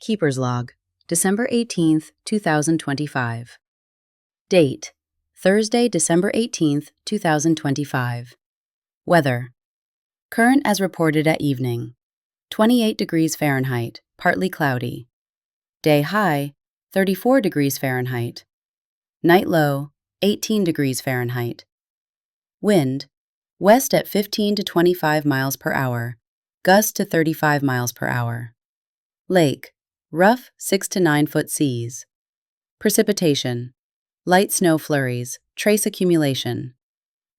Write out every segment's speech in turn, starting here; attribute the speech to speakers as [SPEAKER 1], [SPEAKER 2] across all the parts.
[SPEAKER 1] Keeper's Log, December 18th, 2025. Date: Thursday, December 18th, 2025. Weather: current as reported at evening, 28 degrees Fahrenheit, partly cloudy. Day high, 34 degrees Fahrenheit. Night low, 18 degrees Fahrenheit. Wind: west at 15 to 25 miles per hour, gust to 35 miles per hour. Lake: rough 6 to 9 foot seas. Precipitation: light snow flurries, trace accumulation.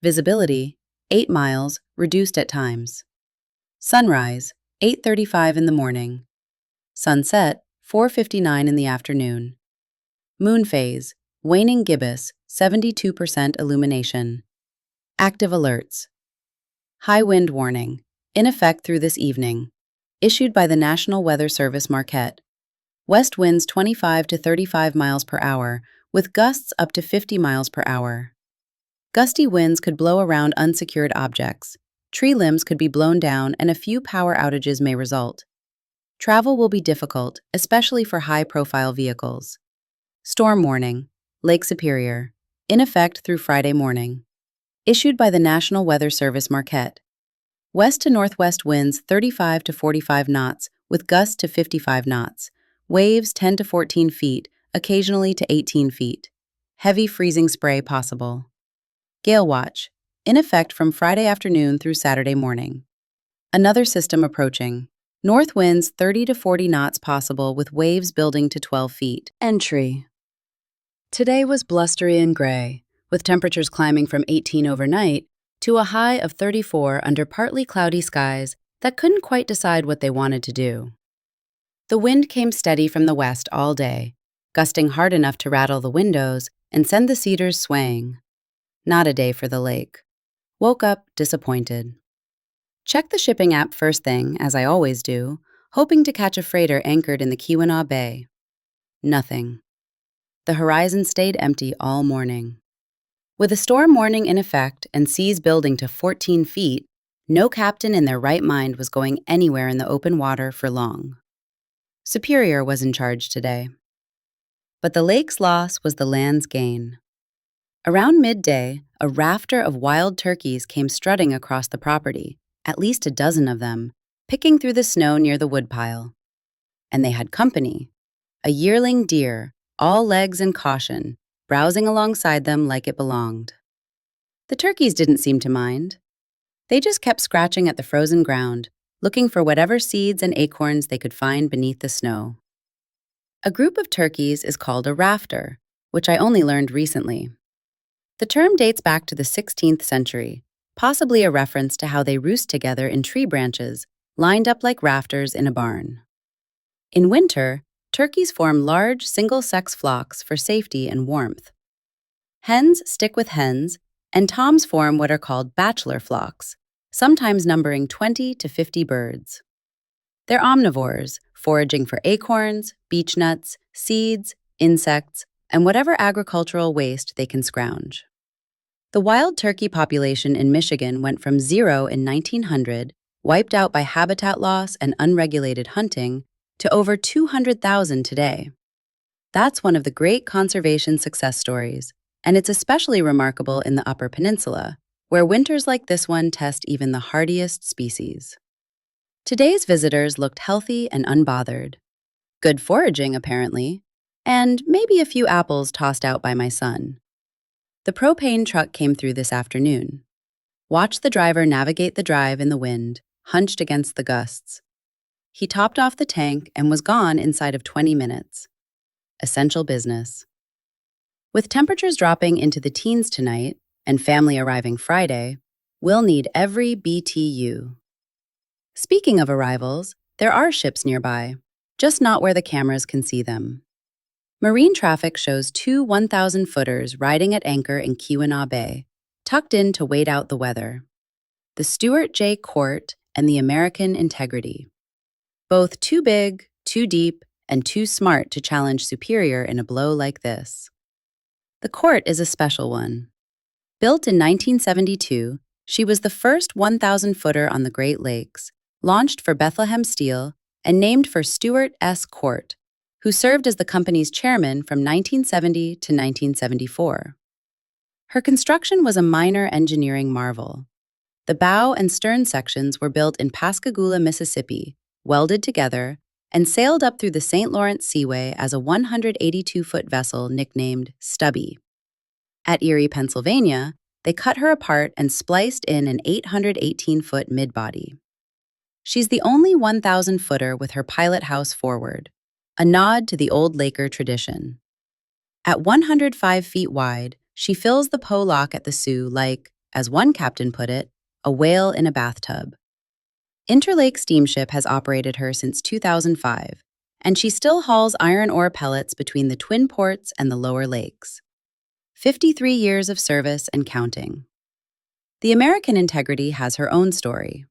[SPEAKER 1] Visibility: 8 miles, reduced at times. Sunrise: 8:35 in the morning. Sunset: 4:59 in the afternoon. Moon phase: waning gibbous, 72% illumination. Active alerts: high wind warning, in effect through this evening. Issued by the National Weather Service Marquette. West winds 25 to 35 miles per hour, with gusts up to 50 miles per hour. Gusty winds could blow around unsecured objects. Tree limbs could be blown down and a few power outages may result. Travel will be difficult, especially for high-profile vehicles. Storm warning, Lake Superior, in effect through Friday morning. Issued by the National Weather Service Marquette. West to northwest winds 35 to 45 knots, with gusts to 55 knots. Waves 10 to 14 feet, occasionally to 18 feet. Heavy freezing spray possible. Gale watch, in effect from Friday afternoon through Saturday morning. Another system approaching. North winds 30 to 40 knots possible, with waves building to 12 feet. Entry. Today was blustery and gray, with temperatures climbing from 18 overnight to a high of 34 under partly cloudy skies that couldn't quite decide what they wanted to do. The wind came steady from the west all day, gusting hard enough to rattle the windows and send the cedars swaying. Not a day for the lake. Woke up disappointed. Checked the shipping app first thing, as I always do, hoping to catch a freighter anchored in the Keweenaw Bay. Nothing. The horizon stayed empty all morning. With a storm warning in effect and seas building to 14 feet, no captain in their right mind was going anywhere in the open water for long. Superior was in charge today. But the lake's loss was the land's gain. Around midday, a rafter of wild turkeys came strutting across the property, at least a dozen of them, picking through the snow near the woodpile. And they had company, a yearling deer, all legs and caution, browsing alongside them like it belonged. The turkeys didn't seem to mind. They just kept scratching at the frozen ground, looking for whatever seeds and acorns they could find beneath the snow. A group of turkeys is called a rafter, which I only learned recently. The term dates back to the 16th century, possibly a reference to how they roost together in tree branches, lined up like rafters in a barn. In winter, turkeys form large single-sex flocks for safety and warmth. Hens stick with hens, and toms form what are called bachelor flocks, sometimes numbering 20 to 50 birds. They're omnivores, foraging for acorns, beech nuts, seeds, insects, and whatever agricultural waste they can scrounge. The wild turkey population in Michigan went from 0 in 1900, wiped out by habitat loss and unregulated hunting, to over 200,000 today. That's one of the great conservation success stories, and it's especially remarkable in the Upper Peninsula, where winters like this one test even the hardiest species. Today's visitors looked healthy and unbothered. Good foraging, apparently, and maybe a few apples tossed out by my son. The propane truck came through this afternoon. Watched the driver navigate the drive in the wind, hunched against the gusts. He topped off the tank and was gone inside of 20 minutes. Essential business. With temperatures dropping into the teens tonight and family arriving Friday, we'll need every BTU. Speaking of arrivals, there are ships nearby, just not where the cameras can see them. Marine traffic shows two 1,000-footers riding at anchor in Keweenaw Bay, tucked in to wait out the weather. The Stuart J. Court and the American Integrity. Both too big, too deep, and too smart to challenge Superior in a blow like this. The Court is a special one. Built in 1972, she was the first 1,000-footer on the Great Lakes, launched for Bethlehem Steel, and named for Stuart S. Court, who served as the company's chairman from 1970 to 1974. Her construction was a minor engineering marvel. The bow and stern sections were built in Pascagoula, Mississippi, welded together, and sailed up through the St. Lawrence Seaway as a 182-foot vessel nicknamed Stubby. At Erie, Pennsylvania, they cut her apart and spliced in an 818-foot mid-body. She's the only 1,000-footer with her pilot house forward, a nod to the old Laker tradition. At 105 feet wide, she fills the Po Lock at the Sioux like, as one captain put it, a whale in a bathtub. Interlake Steamship has operated her since 2005, and she still hauls iron ore pellets between the Twin Ports and the Lower Lakes. 53 years of service and counting. The American Integrity has her own story.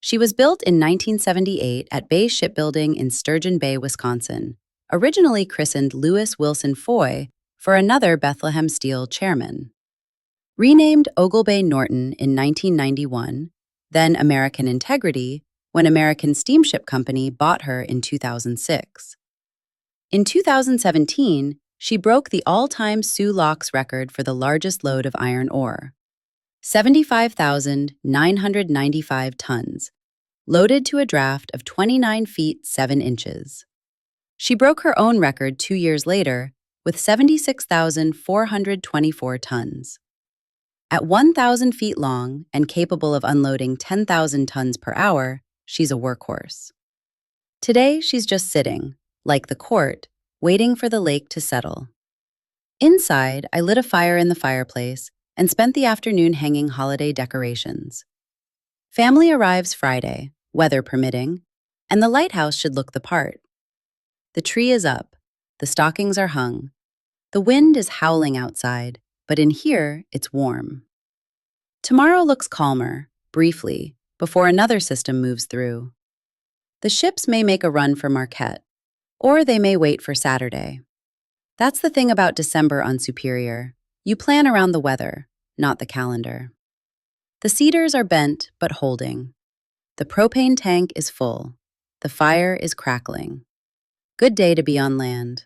[SPEAKER 1] She was built in 1978 at Bay Shipbuilding in Sturgeon Bay, Wisconsin, originally christened Lewis Wilson Foy for another Bethlehem Steel chairman. Renamed Ogle Bay Norton in 1991, then American Integrity, when American Steamship Company bought her in 2006. In 2017, she broke the all-time Sioux Locks record for the largest load of iron ore, 75,995 tons, loaded to a draft of 29 feet 7 inches. She broke her own record 2 years later with 76,424 tons. At 1,000 feet long and capable of unloading 10,000 tons per hour, she's a workhorse. Today, she's just sitting, like the court, waiting for the lake to settle. Inside, I lit a fire in the fireplace and spent the afternoon hanging holiday decorations. Family arrives Friday, weather permitting, and the lighthouse should look the part. The tree is up, the stockings are hung. The wind is howling outside, but in here, it's warm. Tomorrow looks calmer, briefly, before another system moves through. The ships may make a run for Marquette, or they may wait for Saturday. That's the thing about December on Superior. You plan around the weather, not the calendar. The cedars are bent but holding. The propane tank is full. The fire is crackling. Good day to be on land.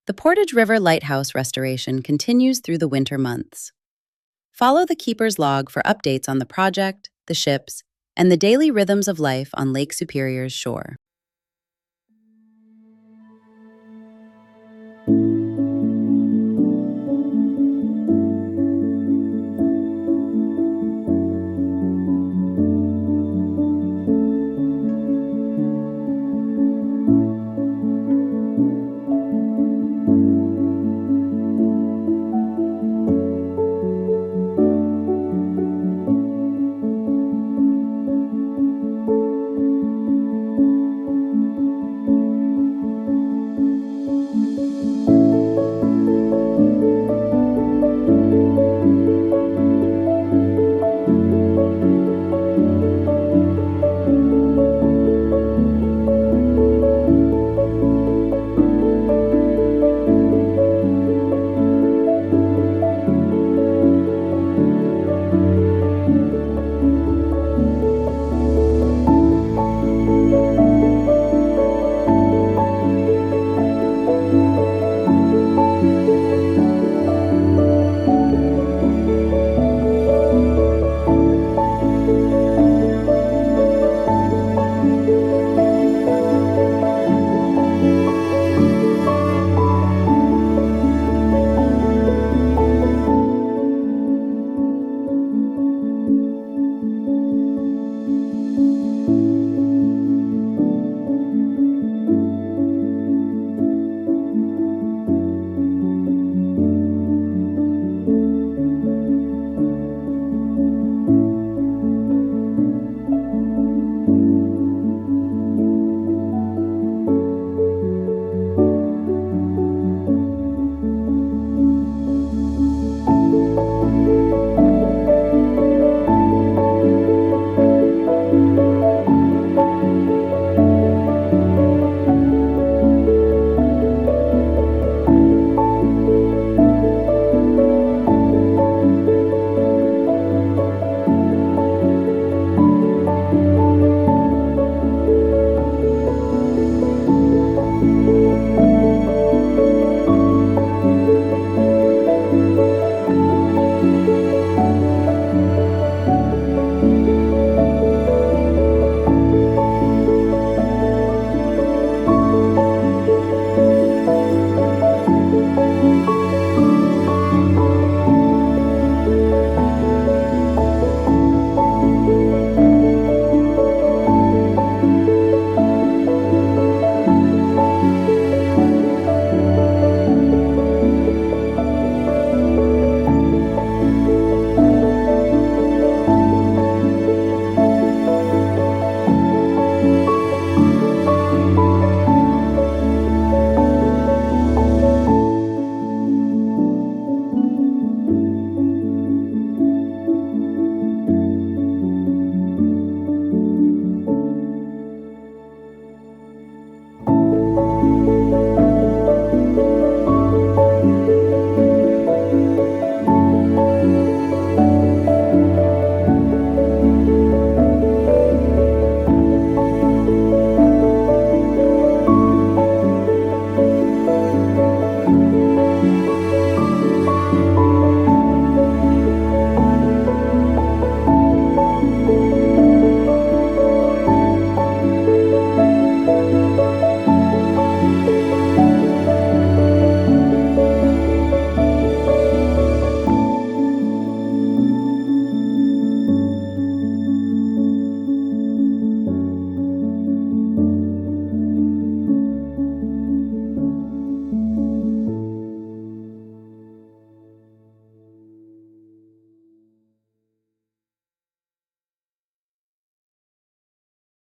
[SPEAKER 1] The Portage River Lighthouse restoration continues through the winter months. Follow the Keeper's Log for updates on the project, the ships, and the daily rhythms of life on Lake Superior's shore.